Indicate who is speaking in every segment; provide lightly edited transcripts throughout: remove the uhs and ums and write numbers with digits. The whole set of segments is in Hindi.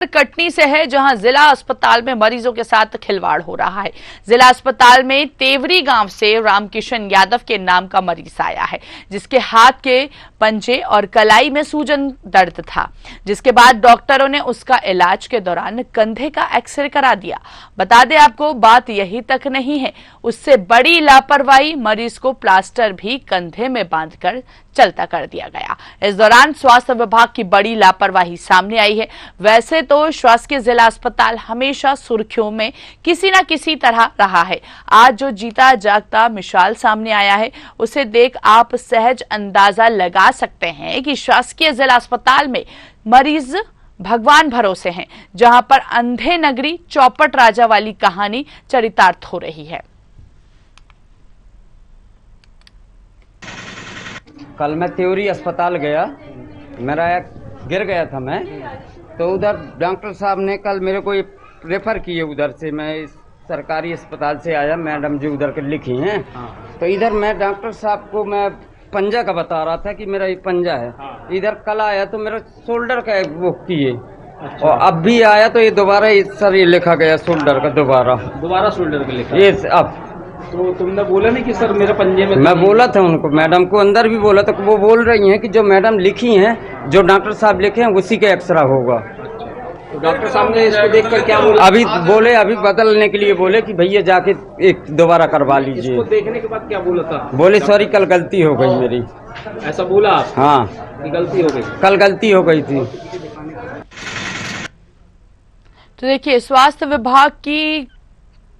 Speaker 1: कटनी से है, जहां जिला अस्पताल में मरीजों के साथ खिलवाड़ हो रहा है। जिला अस्पताल में तेवरी गांव से रामकिशन यादव के नाम का मरीज आया है, जिसके हाथ के पंजे और कलाई में सूजन दर्द था, जिसके बाद डॉक्टरों ने उसका इलाज के दौरान कंधे का एक्सरे करा दिया। बता दें आपको, बात यही तक नहीं है, उससे बड़ी लापरवाही, मरीज को प्लास्टर भी कंधे में बांधकर चलता कर दिया गया। इस दौरान स्वास्थ्य विभाग की बड़ी लापरवाही सामने आई है। वैसे तो शासकीय जिला अस्पताल हमेशा सुर्खियों में किसी न किसी तरह रहा है। आज जो जीता जागता मिसाल सामने आया है, उसे देख आप सहज अंदाजा लगा सकते हैं कि शासकीय जिला अस्पताल में मरीज भगवान भरोसे हैं, जहां पर अंधे नगरी चौपट राजा वाली कहानी चरितार्थ हो रही है।
Speaker 2: कल मैं त्योरी अस्पताल गया, मेरा एक गिर गया था मैं, तो उधर डॉक्टर साहब ने कल मेरे को रेफर किए उधर से। मैं इस सरकारी अस्पताल से आया, मैडम जी उधर के लिखी हैं। तो इधर मैं डॉक्टर साहब को मैं पंजा का बता रहा था कि मेरा ये पंजा है। इधर कल आया तो मेरा शोल्डर का वो किए। अच्छा। और अब भी आया तो ये दोबारा सर ये लिखा गया शोल्डर का, दोबारा शोल्डर का लिखा ये अब।
Speaker 3: तो तुमने बोला नहीं कि सर मेरे पंजे में?
Speaker 2: मैं बोला था उनको, मैडम को अंदर भी बोला था। वो बोल रही हैं कि जो मैडम लिखी हैं, जो डॉक्टर साहब लिखे हैं, उसी के एक्सरा होगा।
Speaker 3: तो डॉक्टर साहब ने इसको देखकर क्या बोला?
Speaker 2: अभी बदलने के लिए बोले कि भैया जाके एक दोबारा करवा लीजिए।
Speaker 3: इसको देखने के बाद क्या बोला था?
Speaker 2: बोले सॉरी कल गलती हो गई मेरी।
Speaker 3: ऐसा बोला?
Speaker 2: हाँ,
Speaker 3: कि गलती हो गई,
Speaker 2: कल गलती हो गई थी।
Speaker 1: तो देखिए, स्वास्थ्य विभाग की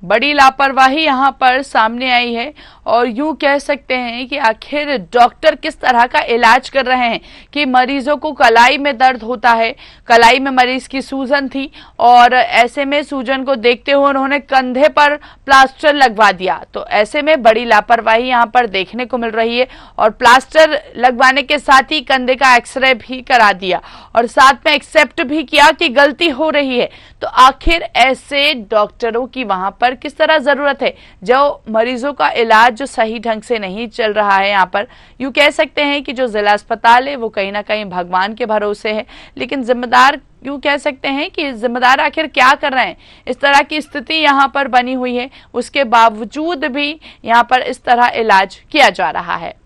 Speaker 1: बड़ी लापरवाही यहां पर सामने आई है, और यूं कह सकते हैं कि आखिर डॉक्टर किस तरह का इलाज कर रहे हैं कि मरीजों को कलाई में दर्द होता है, कलाई में मरीज की सूजन थी, और ऐसे में सूजन को देखते हुए उन्होंने कंधे पर प्लास्टर लगवा दिया। तो ऐसे में बड़ी लापरवाही यहां पर देखने को मिल रही है, और प्लास्टर लगवाने के साथ ही कंधे का एक्सरे भी करा दिया, और साथ में एक्सेप्ट भी किया कि गलती हो रही है। तो आखिर ऐसे डॉक्टरों की वहां पर किस तरह जरूरत है, जो मरीजों का इलाज जो सही ढंग से नहीं चल रहा है। यहाँ पर यूं कह सकते हैं कि जो जिला अस्पताल है वो कहीं ना कहीं भगवान के भरोसे है, लेकिन जिम्मेदार यूं कह सकते हैं कि जिम्मेदार आखिर क्या कर रहे हैं। इस तरह की स्थिति यहाँ पर बनी हुई है, उसके बावजूद भी यहाँ पर इस तरह इलाज किया जा रहा है।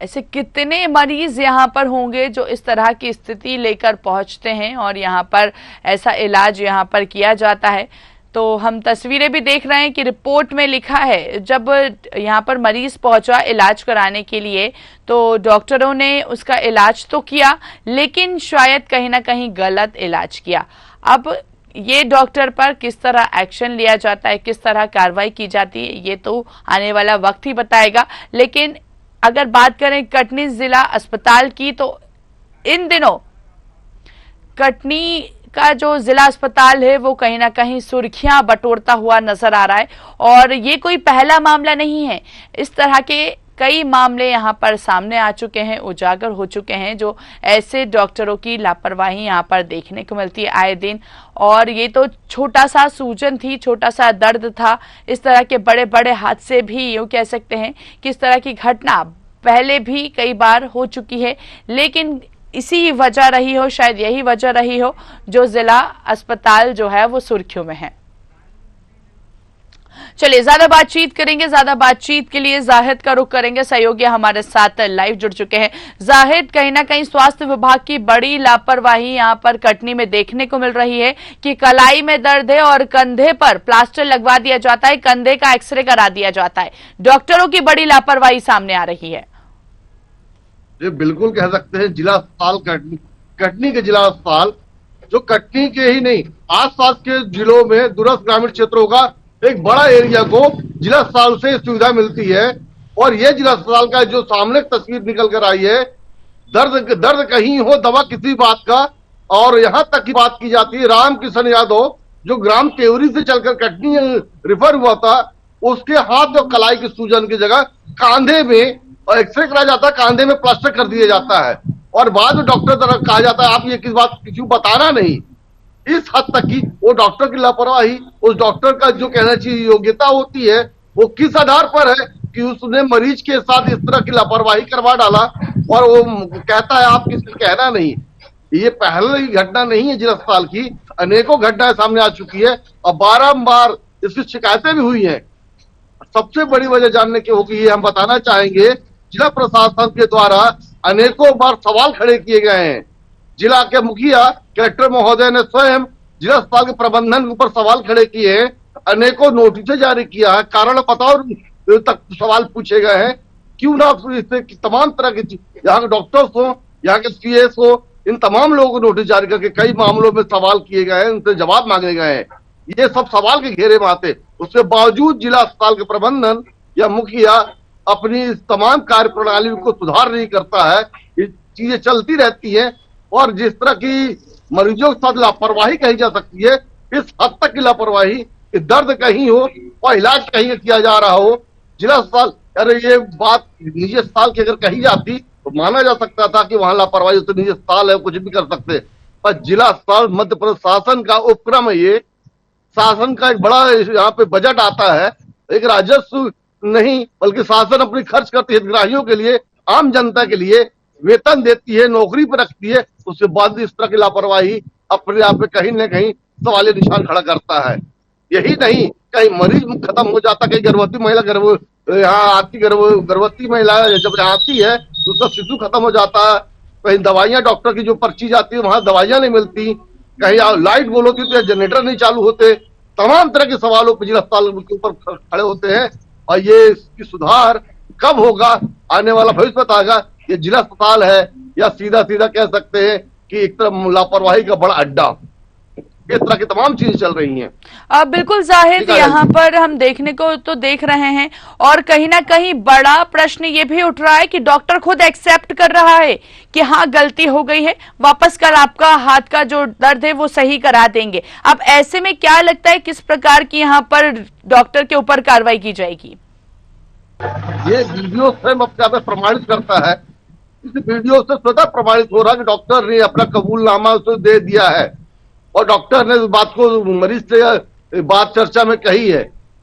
Speaker 1: ऐसे कितने मरीज यहाँ पर होंगे जो इस तरह की स्थिति लेकर पहुंचते हैं और यहाँ पर ऐसा इलाज यहाँ पर किया जाता है। तो हम तस्वीरें भी देख रहे हैं कि रिपोर्ट में लिखा है, जब यहाँ पर मरीज पहुंचा इलाज कराने के लिए तो डॉक्टरों ने उसका इलाज तो किया, लेकिन शायद कहीं ना कहीं गलत इलाज किया। अब ये डॉक्टर पर किस तरह एक्शन लिया जाता है, किस तरह कार्रवाई की जाती है, ये तो आने वाला वक्त ही बताएगा। लेकिन अगर बात करें कटनी जिला अस्पताल की, तो इन दिनों कटनी का जो जिला अस्पताल है वो कहीं ना कहीं सुर्खियां बटोरता हुआ नजर आ रहा है, और ये कोई पहला मामला नहीं है। इस तरह के कई मामले यहाँ पर सामने आ चुके हैं, उजागर हो चुके हैं, जो ऐसे डॉक्टरों की लापरवाही यहाँ पर देखने को मिलती है आए दिन। और ये तो छोटा सा सूजन थी, छोटा सा दर्द था, इस तरह के बड़े बड़े हादसे भी यूं कह सकते हैं कि इस तरह की घटना पहले भी कई बार हो चुकी है, लेकिन इसी वजह रही हो, शायद यही वजह रही हो, जो जिला अस्पताल जो है वो सुर्खियों में है। चलिए ज्यादा बातचीत करेंगे, ज्यादा बातचीत के लिए जाहिद का रुख करेंगे, सहयोगी हमारे साथ लाइव जुड़ चुके हैं। जाहिद, कहीं ना कहीं स्वास्थ्य विभाग की बड़ी लापरवाही यहाँ पर कटनी में देखने को मिल रही है कि कलाई में दर्द है और कंधे पर प्लास्टर लगवा दिया जाता है, कंधे का एक्सरे करा दिया जाता है। डॉक्टरों की बड़ी लापरवाही सामने आ रही है।
Speaker 4: ये बिल्कुल कह सकते हैं जिला अस्पताल कटनी के जिला अस्पताल, जो कटनी के ही नहीं आसपास के जिलों में दूरस्थ ग्रामीण क्षेत्रों का एक बड़ा एरिया को जिला अस्पताल से सुविधा मिलती है। और ये जिला अस्पताल का जो सामने तस्वीर निकल कर आई है, दर्द कहीं हो, दवा किसी बात का। और यहाँ तक की बात की जाती है, रामकिशन यादव जो ग्राम तेवरी से चलकर कटनी रिफर हुआ था, उसके हाथ और कलाई की सूजन की जगह कांधे में और एक्सरे कराया जाता है, कांधे में प्लास्टर कर दिया जाता है, और बाद में डॉक्टर द्वारा कहा जाता है आप ये किस बात क्यों बताना नहीं। इस हद तक की वो डॉक्टर की लापरवाही, उस डॉक्टर का जो कहना चाहिए योग्यता होती है, वो किस आधार पर है कि उसने मरीज के साथ इस तरह की लापरवाही करवा डाला और वो कहता है आप किसी को कहना नहीं। ये पहली घटना नहीं है जिला अस्पताल की, अनेकों घटनाएं सामने आ चुकी है और बारंबार इसकी शिकायतें भी हुई हैं। सबसे बड़ी वजह जानने की होगी, ये हम बताना चाहेंगे, जिला प्रशासन के द्वारा अनेकों बार सवाल खड़े किए गए हैं। जिला के मुखिया कलेक्टर महोदय ने स्वयं जिला अस्पताल के प्रबंधन के ऊपर सवाल खड़े किए हैं, अनेकों नोटिस जारी किया है, कारण बताओ तक सवाल पूछे गए हैं। क्यों ना इससे तमाम तरह के यहाँ के डॉक्टर्स हो, यहाँ के सीएस हो, इन तमाम लोगों को नोटिस जारी करके कई मामलों में सवाल किए गए हैं, उनसे जवाब मांगे गए हैं। ये सब सवाल के घेरे में आते, उसके बावजूद जिला अस्पताल के प्रबंधन या मुखिया अपनी तमाम कार्य प्रणाली को सुधार नहीं करता है। ये चीजें चलती रहती हैं और जिस तरह की मरीजों के साथ लापरवाही कही जा सकती है, इस हद तक की लापरवाही, दर्द कहीं हो और इलाज कहीं किया जा रहा हो, जिला अस्पताल, अरे ये बात निजी अस्पताल की अगर कही जाती तो माना जा सकता था कि वहां लापरवाही, तो निजी अस्पताल है, कुछ भी कर सकते। पर जिला अस्पताल मध्य प्रदेश शासन का उपक्रम है, ये शासन का एक बड़ा यहाँ पे बजट आता है, एक राजस्व नहीं बल्कि शासन अपनी खर्च करती है हितग्राहियों के लिए, आम जनता के लिए वेतन देती है, नौकरी पर रखती है, उसके बाद इस तरह की लापरवाही अपने आप में कहीं न कहीं सवालिया निशान खड़ा करता है। यही नहीं, कहीं मरीज खत्म हो जाता, कहीं गर्भवती महिला यहाँ आती, गर्भवती महिला जब आती है तो उसका शिशु खत्म हो जाता है, कहीं दवाइयां डॉक्टर की जो पर्ची जाती है वहां दवाइयां नहीं मिलती, कहीं लाइट बोल होती तो जनरेटर नहीं चालू होते, तमाम तरह के सवालों पर जिला अस्पताल के ऊपर खड़े होते हैं। और ये इसकी सुधार कब होगा, आने वाला भविष्य बताएगा। ये जिला अस्पताल है या सीधा सीधा कह सकते हैं कि एक तरह लापरवाही का बड़ा अड्डा, इस तरह की तमाम चीजें चल रही हैं।
Speaker 1: बिल्कुल जाहिर, यहाँ पर हम देखने को तो देख रहे हैं और कहीं ना कहीं बड़ा प्रश्न ये भी उठ रहा है कि डॉक्टर खुद एक्सेप्ट कर रहा है कि हाँ गलती हो गई है, वापस कर आपका हाथ का जो दर्द है वो सही करा देंगे। अब ऐसे में क्या लगता है किस प्रकार की यहाँ पर डॉक्टर के ऊपर कार्रवाई की जाएगी?
Speaker 4: ये वीडियो स्वयं अपने प्रमाणित करता है, इस वीडियो से स्वतः प्रमाणित हो रहा है कि डॉक्टर ने अपना कबूलनामा उसे दे दिया है और डॉक्टर ने इस बात को मरीज से बात चर्चा में कही है।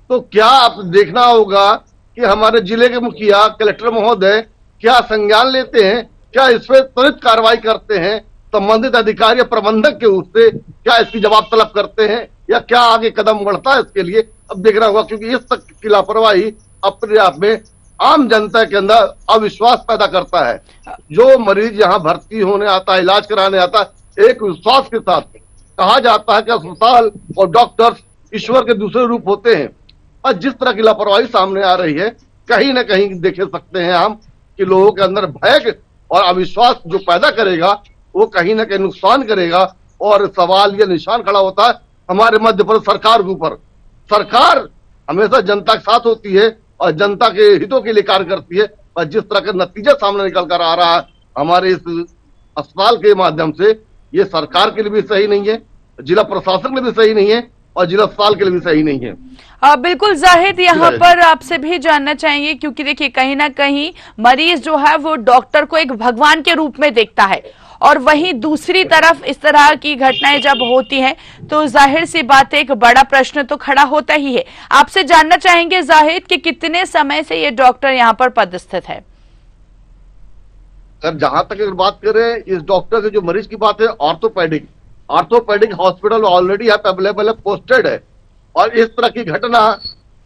Speaker 4: तो क्या आप देखना होगा कि हमारे जिले के मुखिया कलेक्टर महोदय क्या संज्ञान लेते हैं, क्या इस पर त्वरित कार्रवाई करते हैं, संबंधित अधिकारी या प्रबंधक के उससे क्या इसकी जवाब तलब करते हैं या क्या आगे कदम बढ़ता है, इसके लिए अब देखना होगा। क्योंकि इस तक की लापरवाही अपने आप में आम जनता के अंदर अविश्वास पैदा करता है। जो मरीज यहाँ भर्ती होने आता है, इलाज कराने आता है, एक विश्वास के साथ कहा जाता है कि अस्पताल और डॉक्टर्स ईश्वर के दूसरे रूप होते हैं, और जिस तरह की लापरवाही सामने आ रही है, कहीं ना कहीं देख सकते हैं हम कि लोगों के अंदर भय और अविश्वास जो पैदा करेगा वो कहीं ना कहीं नुकसान करेगा। और सवाल ये निशान खड़ा होता है हमारे मध्य प्रदेश सरकार के ऊपर। सरकार हमेशा जनता के साथ होती है और जनता के हितों के लिए कार्य करती है, और जिस तरह का नतीजा सामने निकल कर आ रहा है हमारे इस अस्पताल के माध्यम से, ये सरकार के लिए भी सही नहीं है, जिला प्रशासन के लिए भी सही नहीं है और जिला अस्पताल के लिए भी सही नहीं है।
Speaker 1: बिल्कुल जाहिद, यहाँ पर आपसे भी जानना चाहेंगे क्योंकि देखिए कहीं ना कहीं मरीज जो है वो डॉक्टर को एक भगवान के रूप में देखता है और वहीं दूसरी तरफ इस तरह की घटनाएं जब होती हैं तो जाहिर सी बात है एक बड़ा प्रश्न तो खड़ा होता ही है। आपसे जानना चाहेंगे जाहिद कि कितने समय से ये डॉक्टर यहाँ पर पदस्थित है?
Speaker 4: सर जहां तक अगर बात करें इस डॉक्टर के जो मरीज की बात है, ऑर्थोपेडिक हॉस्पिटल ऑलरेडी यहाँ पे अवेलेबल है, पोस्टेड है। और इस तरह की घटना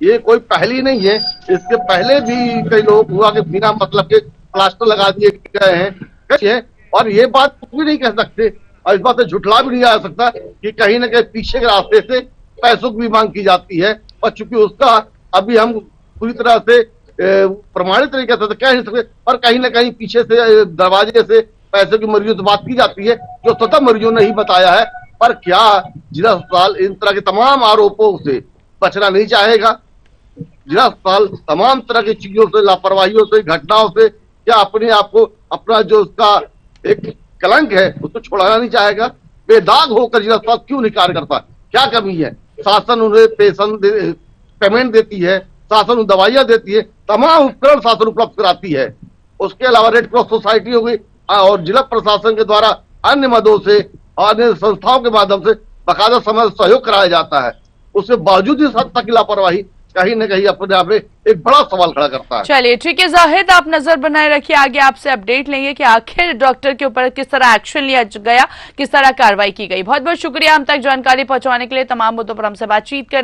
Speaker 4: ये कोई पहली नहीं है, इसके पहले भी कई लोग हुआ कि बिना मतलब के प्लास्टर लगा दिए गए हैं। और ये बात कुछ भी नहीं कह सकते और इस बात से झुठला भी नहीं जा सकता कि कहीं ना कहीं पीछे के रास्ते से पैसों की भी मांग की जाती है, और चूंकि उसका अभी हम पूरी तरह से प्रमाणित नहीं कर सकते, कह नहीं सकते, और कहीं ना कहीं पीछे से दरवाजे से पैसे की मरीजों से बात की जाती है जो स्वतः मरीजों ने ही बताया है। पर क्या जिला अस्पताल इन तरह के तमाम आरोपों से बचना नहीं चाहेगा? जिला अस्पताल तमाम तरह की चीजों से, लापरवाहियों से, घटनाओं से क्या अपने आप को, अपना जो उसका एक कलंक है उसको छुड़ाना नहीं चाहेगा? बेदाग होकर जिला अस्पताल क्यों नहीं कार्य करता? क्या कमी है? शासन उन्हें पेमेंट देती है, शासन उन्हें दवाइयां देती है, तमाम उपकरण शासन उपलब्ध कराती है। उसके अलावा रेड क्रॉस सोसाइटी हो गई और जिला प्रशासन के द्वारा अन्य मदों से, अन्य संस्थाओं के माध्यम से बाकायदा समय सहयोग कराया जाता है। उसके बावजूद इस हद तक की लापरवाही कहीं न कहीं अपने आप में एक बड़ा सवाल खड़ा करता है।
Speaker 1: चलिए ठीक है जाहिद, आप नजर बनाए रखिए, आगे आपसे अपडेट लेंगे कि आखिर डॉक्टर के ऊपर किस तरह एक्शन लिया गया, किस तरह कार्रवाई की गई। बहुत बहुत शुक्रिया हम तक जानकारी पहुंचाने के लिए, तमाम मुद्दों पर हमसे बातचीत कर